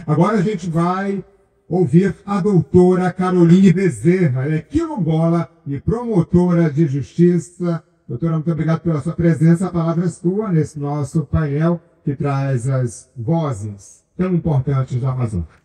Agora a gente vai ouvir a doutora Caroline Bezerra, ela é quilombola e promotora de justiça. Doutora, muito obrigado pela sua presença. A palavra é sua nesse nosso painel que traz as vozes tão importantes da Amazônia.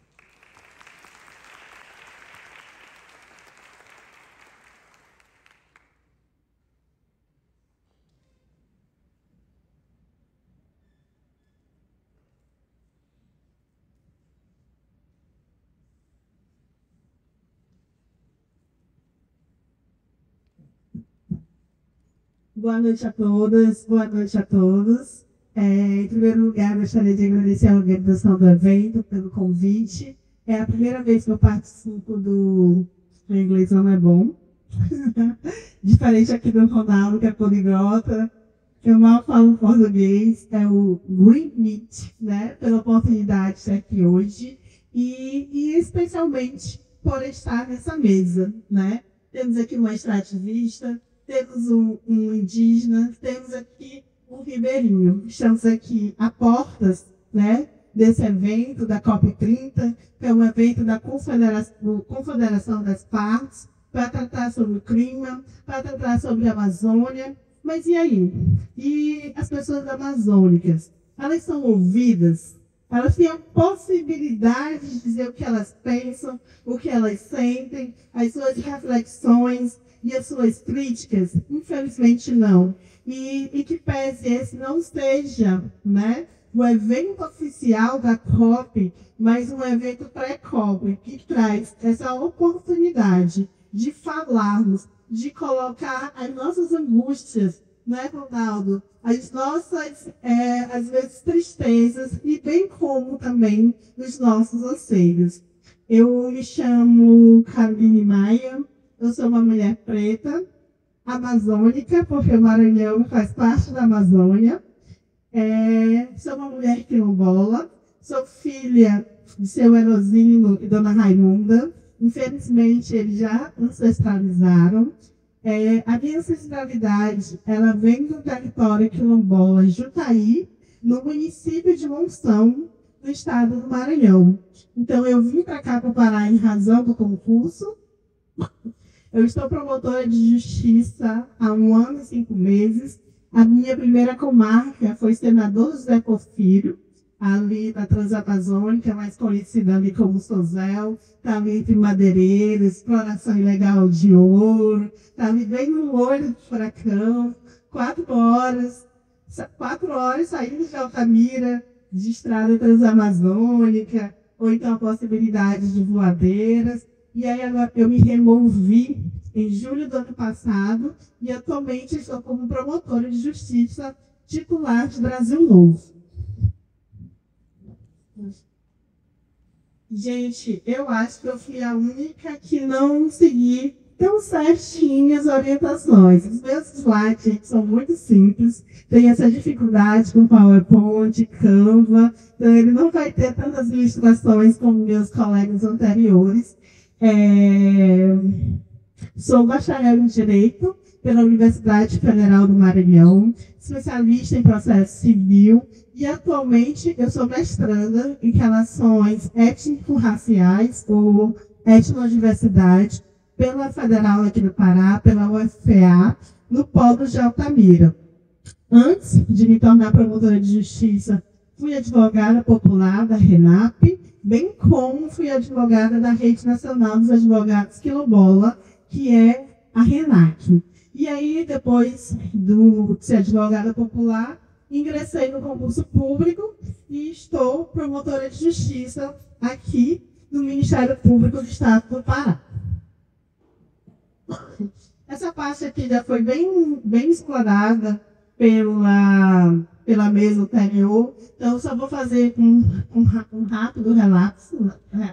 Boa noite a todas, boa noite a todos. Em primeiro lugar, gostaria de agradecer a organização do evento pelo convite. É a primeira vez que eu participo do... Meu inglês não é bom. Diferente aqui do Ronaldo, que é poliglota. Eu mal falo português. É o Green Meat, né? Pela oportunidade de estar aqui hoje. E especialmente por estar nessa mesa, né? Temos aqui uma extrativista, temos um indígena, temos aqui um ribeirinho. Estamos aqui a portas, né, desse evento da COP30, que é um evento da Confederação das Partes, para tratar sobre o clima, para tratar sobre a Amazônia. Mas e aí? E as pessoas amazônicas? Elas são ouvidas? Elas têm a possibilidade de dizer o que elas pensam, o que elas sentem, as suas reflexões e as suas críticas? Infelizmente não. E que pese esse não seja, né, o evento oficial da COP, mas um evento pré-COP, que traz essa oportunidade de falarmos, de colocar as nossas angústias, né, Ronaldo? As nossas, às vezes, tristezas e bem como também os nossos anseios. Eu me chamo Caroline Maia, eu sou uma mulher preta, amazônica, porque o Maranhão faz parte da Amazônia. Sou uma mulher quilombola, sou filha de seu Erosino e Dona Raimunda. Infelizmente, eles já ancestralizaram. A minha ancestralidade, ela vem do território quilombola Jutaí, no município de Monção, no estado do Maranhão. Então, eu vim para cá, para o Pará, em razão do concurso. Eu estou promotora de justiça há 1 ano e 5 meses. A minha primeira comarca foi Senador José Porfírio, ali da Transamazônica, mais conhecida ali como Sozel. Está ali entre madeireiros, exploração ilegal de ouro. Está ali bem no olho do furacão. 4 horas saindo de Altamira, de estrada transamazônica, ou então a possibilidade de voadeiras. E aí agora eu me removi em julho do ano passado e atualmente estou como promotora de justiça titular de Brasil Novo. Gente, eu acho que eu fui a única que não segui tão certinho as orientações. Os meus slides são muito simples, tem essa dificuldade com PowerPoint, Canva, então ele não vai ter tantas ilustrações como meus colegas anteriores. Sou bacharel em Direito pela Universidade Federal do Maranhão, especialista em processo civil e atualmente eu sou mestranda em relações étnico-raciais ou etnodiversidade pela Federal aqui do Pará, pela UFPA, no Polo de Altamira. Antes de me tornar promotora de justiça, fui advogada popular da RENAP, bem como fui advogada da Rede Nacional dos Advogados Quilombola, que é a RENAC. E aí, depois de ser advogada popular, ingressei no concurso público e estou promotora de justiça aqui no Ministério Público do Estado do Pará. Essa parte aqui já foi bem explorada pela mesa anterior, então eu só vou fazer um rápido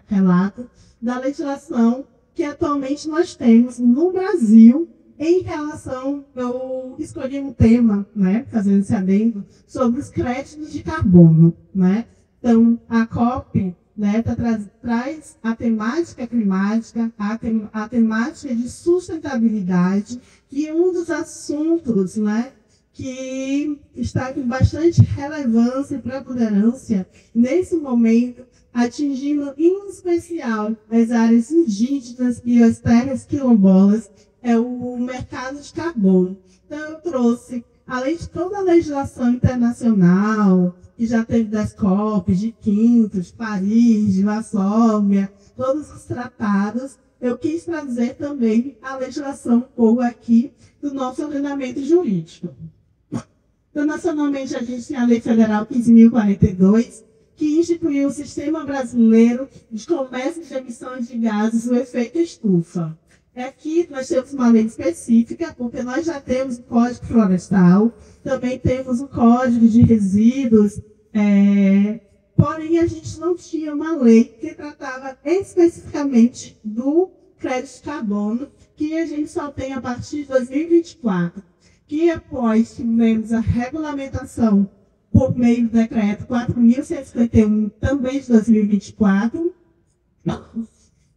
relato da legislação que atualmente nós temos no Brasil em relação, eu escolhi um tema, né, fazendo esse adendo, sobre os créditos de carbono, né? Então, a COP, né, traz a temática climática, a temática de sustentabilidade, que é um dos assuntos, né, que está com bastante relevância e preponderância nesse momento, atingindo em especial as áreas indígenas e as terras quilombolas, é o mercado de carbono. Então, eu trouxe, além de toda a legislação internacional, que já teve das COP, de Quinto, de Paris, de Varsóvia, todos os tratados, eu quis trazer também a legislação um pouco aqui do nosso ordenamento jurídico. Então, nacionalmente, a gente tem a Lei Federal 15.042, que instituiu o Sistema Brasileiro de Comércio de Emissões de Gases do Efeito Estufa. Aqui nós temos uma lei específica, porque nós já temos o Código Florestal, também temos o Código de Resíduos, porém a gente não tinha uma lei que tratava especificamente do crédito de carbono, que a gente só tem a partir de 2024, que após tivemos a regulamentação por meio do decreto 4.151, também de 2024,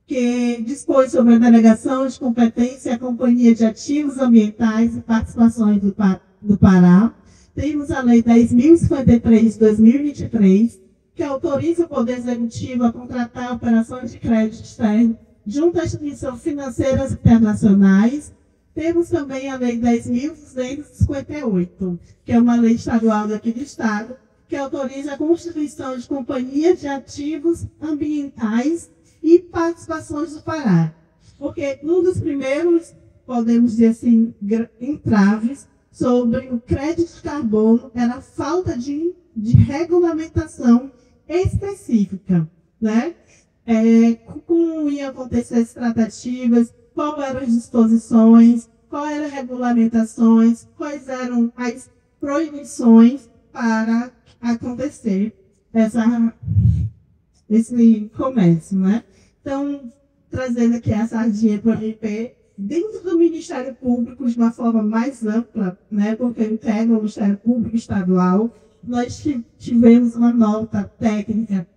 que dispôs sobre a delegação de competência à Companhia de Ativos Ambientais e Participações do Pará. Temos a Lei 10.053 de 2023, que autoriza o Poder Executivo a contratar operações de crédito externo junto às instituições financeiras internacionais. Temos também a Lei 10.258, que é uma lei estadual daqui do Estado, que autoriza a constituição de companhias de ativos ambientais e participações do Pará. Porque um dos primeiros, podemos dizer assim, entraves sobre o crédito de carbono era a falta de regulamentação específica, né? Como iam acontecer as tratativas, quais eram as disposições, quais eram as regulamentações, quais eram as proibições para acontecer esse comércio, né? Então, trazendo aqui a sardinha para o MP, dentro do Ministério Público, de uma forma mais ampla, né? Porque integra o Ministério Público Estadual, nós tivemos uma nota técnica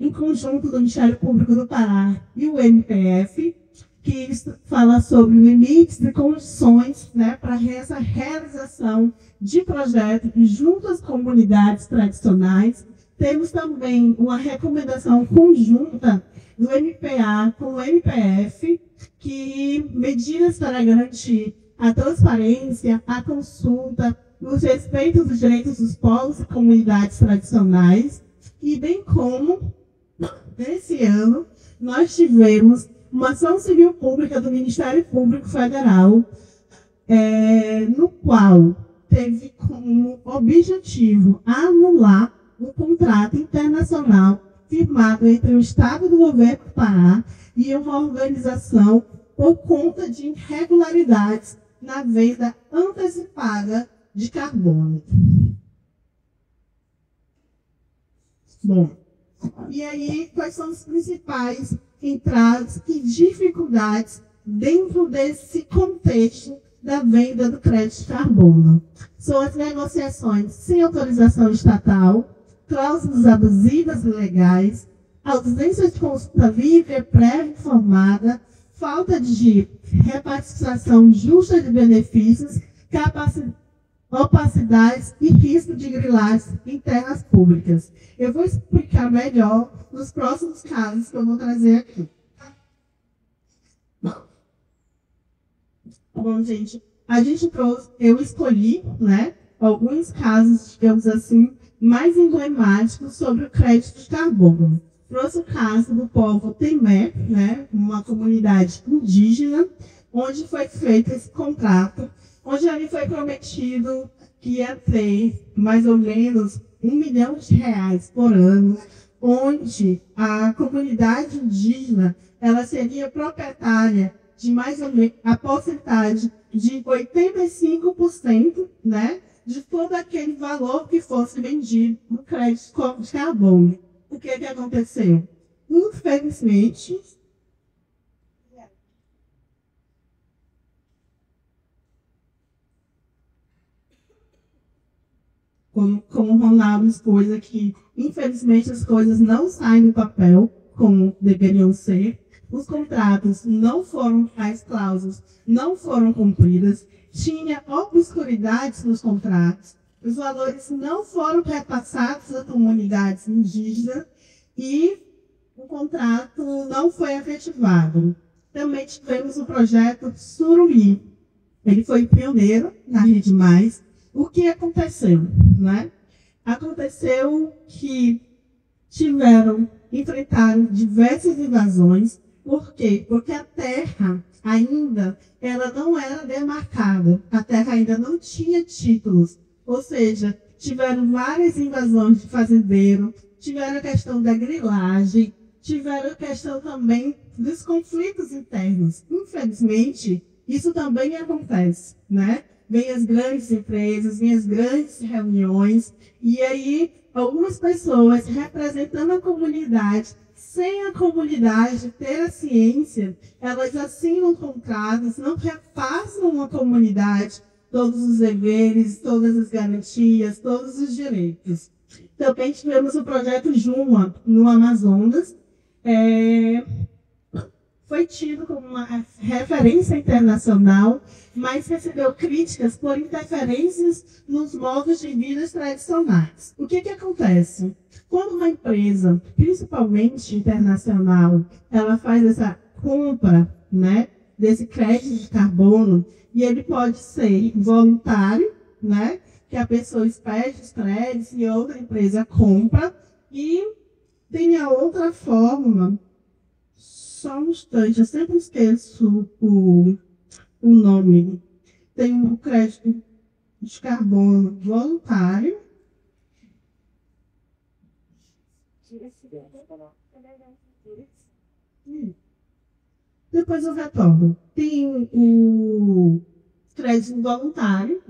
em conjunto do Ministério Público do Pará e o MPF, que fala sobre limites e condições, né, para essa realização de projetos junto às comunidades tradicionais. Temos também uma recomendação conjunta do MPA com o MPF, que medidas para garantir a transparência, a consulta, o respeito dos direitos dos povos e comunidades tradicionais, e bem como, nesse ano, nós tivemos uma ação civil pública do Ministério Público Federal, no qual teve como objetivo anular um contrato internacional firmado entre o Estado do Governo do Pará e uma organização por conta de irregularidades na venda antecipada de carbono. Bom, e aí, quais são os principais entraves e dificuldades dentro desse contexto da venda do crédito de carbono? São as negociações sem autorização estatal, cláusulas abusivas e ilegais, ausência de consulta livre e pré-informada, falta de repartição justa de benefícios, opacidades e risco de grilagem em terras públicas. Eu vou explicar melhor nos próximos casos que eu vou trazer aqui. Bom, gente, eu escolhi, né, alguns casos, digamos assim, mais emblemáticos sobre o crédito de carbono. Trouxe o caso do povo Temé, né, uma comunidade indígena, onde foi feito esse contrato, onde ali foi prometido que ia ter mais ou menos R$1 milhão por ano, onde a comunidade indígena ela seria proprietária de mais ou menos a porcentagem de 85%, né, de todo aquele valor que fosse vendido no crédito de carbono. O que aconteceu? Infelizmente, como o Ronaldo expôs aqui, infelizmente as coisas não saem do papel como deveriam ser, os contratos não foram, as cláusulas não foram cumpridas, tinha obscuridades nos contratos, os valores não foram repassados às comunidades indígenas e o contrato não foi efetivado. Também tivemos o projeto Surumi. Ele foi pioneiro na Rede Mais. O que aconteceu, né? Aconteceu que enfrentaram diversas invasões. Por quê? Porque a terra ainda ela não era demarcada. A terra ainda não tinha títulos. Ou seja, tiveram várias invasões de fazendeiro, tiveram a questão da grilagem, tiveram a questão também dos conflitos internos. Infelizmente, isso também acontece, né? Vem as grandes empresas, vem as grandes reuniões, e aí algumas pessoas representando a comunidade, sem a comunidade ter a ciência, elas assinam contratos, não repassam à comunidade todos os deveres, todas as garantias, todos os direitos. Também tivemos o projeto Juma, no Amazonas, foi tido como uma referência internacional, mas recebeu críticas por interferências nos modos de vida tradicionais. O que acontece? Quando uma empresa, principalmente internacional, ela faz essa compra, né, desse crédito de carbono, e ele pode ser voluntário, né, que a pessoa expede os créditos e outra empresa compra, e tem a outra forma. Só um instante, eu sempre esqueço o nome. Tem um crédito de carbono voluntário. Depois eu retorno. Tem o crédito voluntário.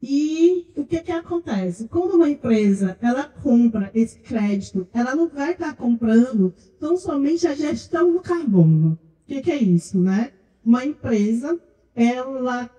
E o que acontece? Quando uma empresa ela compra esse crédito, ela não vai estar comprando tão somente a gestão do carbono. O que é isso, né? Uma empresa ela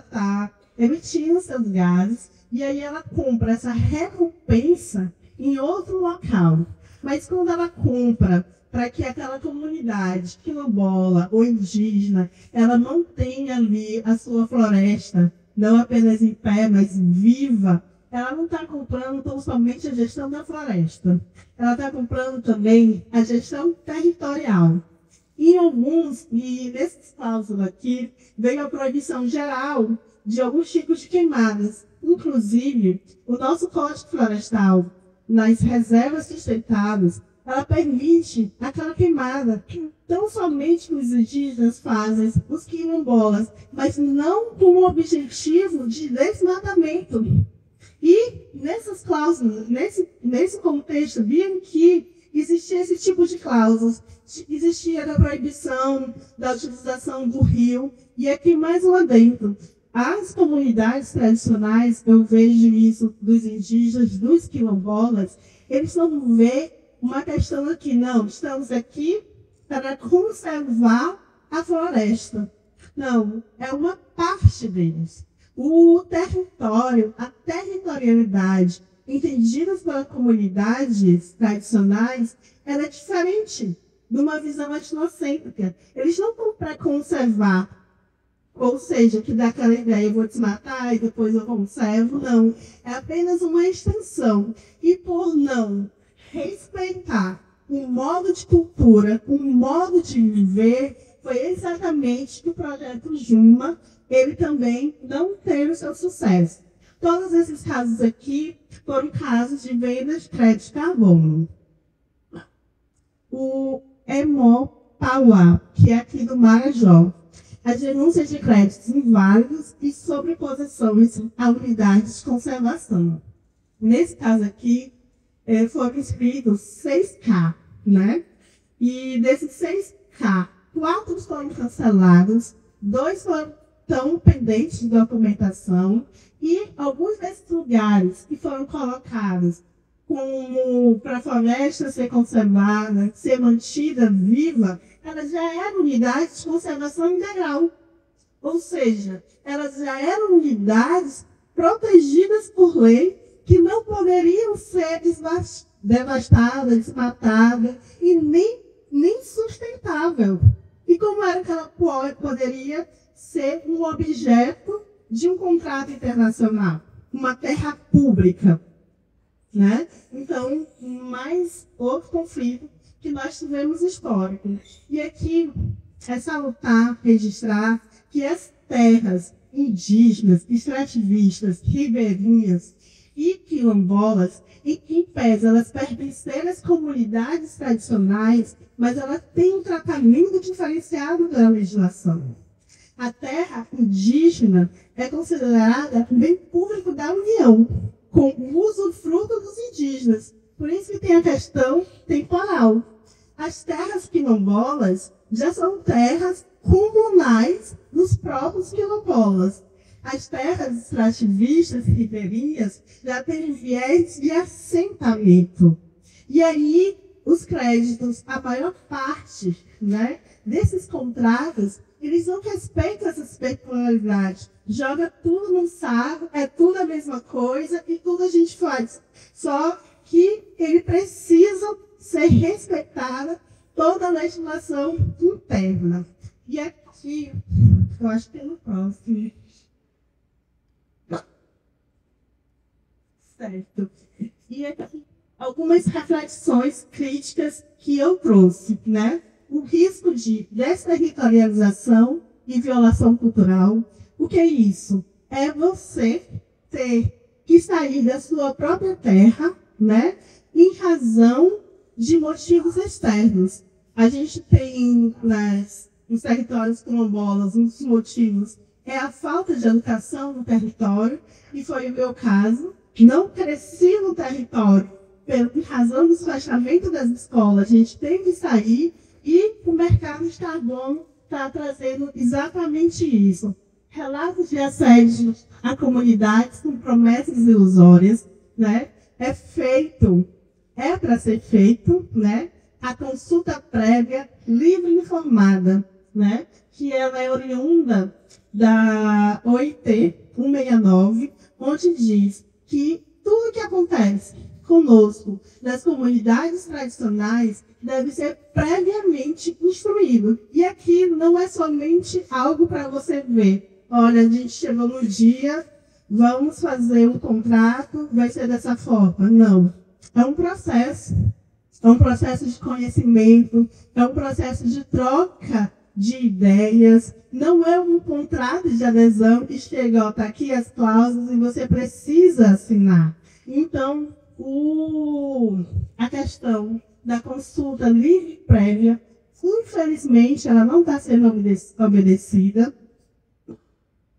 tá emitindo seus gases e aí ela compra essa recompensa em outro local. Mas quando ela compra para que aquela comunidade quilombola ou indígena ela mantenha ali a sua floresta, não apenas em pé, mas viva, ela não está comprando tão somente a gestão da floresta. Ela está comprando também a gestão territorial. E nesses casos aqui, veio a proibição geral de alguns tipos de queimadas. Inclusive, o nosso Código Florestal, nas reservas sustentáveis, ela permite aquela queimada. Tão somente que os indígenas fazem, os quilombolas, mas não com o objetivo de desmatamento. E nessas cláusulas, nesse contexto, viam que existia esse tipo de cláusulas. Existia a proibição da utilização do rio. E aqui mais lá dentro, as comunidades tradicionais, eu vejo isso dos indígenas, dos quilombolas, eles não veem uma questão aqui, não, estamos aqui para conservar a floresta. Não, é uma parte deles. O território, a territorialidade, entendidas pelas comunidades tradicionais, ela é diferente de uma visão etnocêntrica. Eles não estão para conservar, ou seja, que dá aquela ideia, eu vou desmatar e depois eu conservo, não. É apenas uma extensão. E por não respeitar um modo de cultura, um modo de viver, foi exatamente que o projeto Juma, ele também não teve o seu sucesso. Todos esses casos aqui foram casos de vendas de crédito de carbono. O Emopauá, que é aqui do Marajó, a denúncia de créditos inválidos e sobreposições a unidades de conservação. Nesse caso aqui, foram inscritos 6K, né? E desses 6K, 4 foram cancelados, 2 estão pendentes de documentação e alguns desses lugares que foram colocados como para a floresta ser conservada, ser mantida viva, elas já eram unidades de conservação integral. Ou seja, elas já eram unidades protegidas por lei que não poderiam ser devastadas, desmatadas e nem sustentável. E como era que ela poderia ser um objeto de um contrato internacional? Uma terra pública. né? Então, mais outro conflito que nós tivemos histórico. E aqui é salutar, registrar que as terras indígenas, extrativistas, ribeirinhas e quilombolas, em que pese elas pertencerem às comunidades tradicionais, mas elas têm um tratamento diferenciado da legislação. A terra indígena é considerada bem público da União, com o usufruto dos indígenas. Por isso que tem a questão temporal. As terras quilombolas já são terras comunais dos próprios quilombolas. As terras extrativistas e ribeirinhas já têm viés de assentamento. E aí, os créditos, a maior parte, né, desses contratos, eles não respeitam essas peculiaridades. Joga tudo num saco, é tudo a mesma coisa e tudo a gente faz. Só que ele precisa ser respeitada toda a legislação interna. E aqui, eu acho que é no próximo. Certo. E aqui, algumas reflexões críticas que eu trouxe, né? O risco de desterritorialização e violação cultural. O que é isso? É você ter que sair da sua própria terra, né? Em razão de motivos externos. A gente tem nos territórios quilombolas, um dos motivos é a falta de educação no território, e foi o meu caso. Não cresci no território, em razão do fechamento das escolas, a gente tem que sair, e o mercado de carbono está trazendo exatamente isso. Relatos de assédio a comunidades com promessas ilusórias, né? É para ser feito, né? A consulta prévia livre e informada, né? Que ela é oriunda da OIT 169, onde diz que tudo que acontece conosco nas comunidades tradicionais deve ser previamente instruído. E aqui não é somente algo para você ver. Olha, a gente chegou no dia, vamos fazer um contrato, vai ser dessa forma. Não. É um processo. É um processo de conhecimento, é um processo de troca de ideias. Não é um contrato de adesão que chega, está aqui as cláusulas e você precisa assinar. Então, a questão da consulta livre e prévia, infelizmente, ela não está sendo obedecida.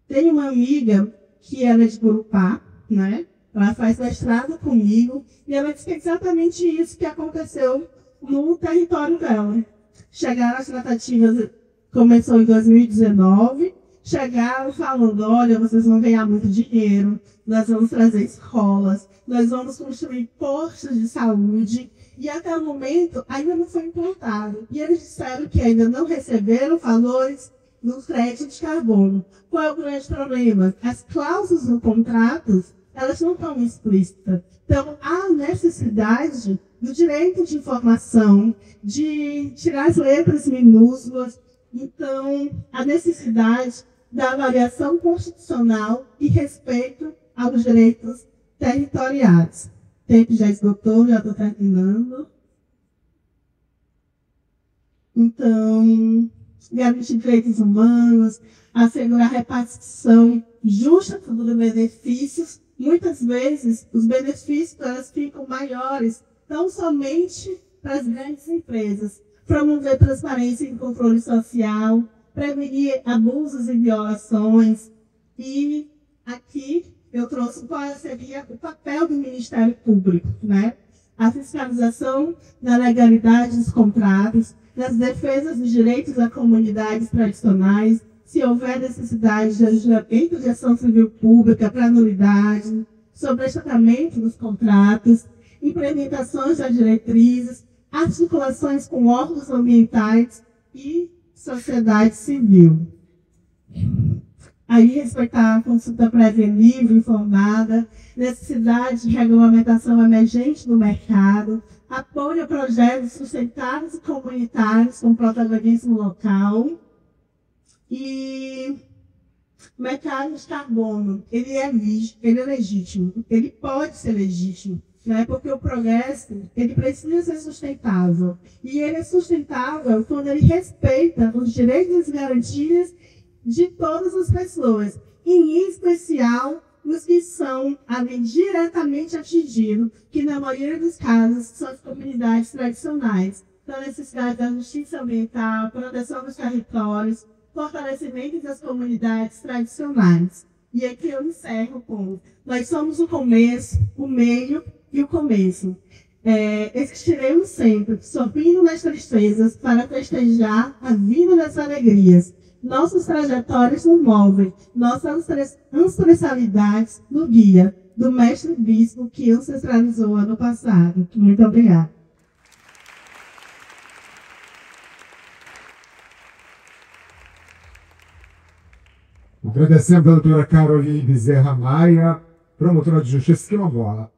Tem uma amiga que ela é de Gurupá, né? Ela faz mestrado comigo, e ela disse que é exatamente isso que aconteceu no território dela. Chegaram as tratativas, começou em 2019, chegaram falando, olha, vocês vão ganhar muito dinheiro, nós vamos trazer escolas, nós vamos construir postos de saúde, e até o momento ainda não foi implantado. E eles disseram que ainda não receberam valores nos créditos de carbono. Qual é o grande problema? As cláusulas no contrato, elas não estão explícitas. Então, há necessidade do direito de informação, de tirar as letras minúsculas. Então, a necessidade da avaliação constitucional e respeito aos direitos territoriais. O tempo já esgotou, já estou terminando. Então, garantir direitos humanos, assegurar repartição justa dos benefícios. Muitas vezes, os benefícios elas ficam maiores, não somente para as grandes empresas. Promover transparência e controle social, prevenir abusos e violações. E aqui eu trouxe qual seria o papel do Ministério Público, né? A fiscalização da legalidade dos contratos, das defesas dos direitos das comunidades tradicionais, se houver necessidade de ajustamento de ação civil pública para nulidade, sobre o tratamento dos contratos, implementações das diretrizes, articulações com órgãos ambientais e sociedade civil. Aí, respeitar a consulta prévia livre, informada, necessidade de regulamentação emergente do mercado, apoio a projetos sustentáveis e comunitários com protagonismo local. E o mercado de carbono, ele é legítimo, ele pode ser legítimo. né? Porque o progresso, ele precisa ser sustentável. E ele é sustentável quando ele respeita os direitos e garantias de todas as pessoas, em especial os que são ali diretamente atingidos, que na maioria dos casos são as comunidades tradicionais. Então, a necessidade da justiça ambiental, proteção dos territórios, fortalecimento das comunidades tradicionais. E aqui eu encerro com: nós somos o começo, o meio e o começo. Existiremos sempre, sorrindo nas tristezas, para festejar a vida das alegrias. Nossas trajetórias nos movem, nossas ancestralidades no guia do mestre bispo que ancestralizou ano passado. Muito obrigada. Agradecemos a doutora Caroline Bezerra Maia, promotora de justiça quilombola.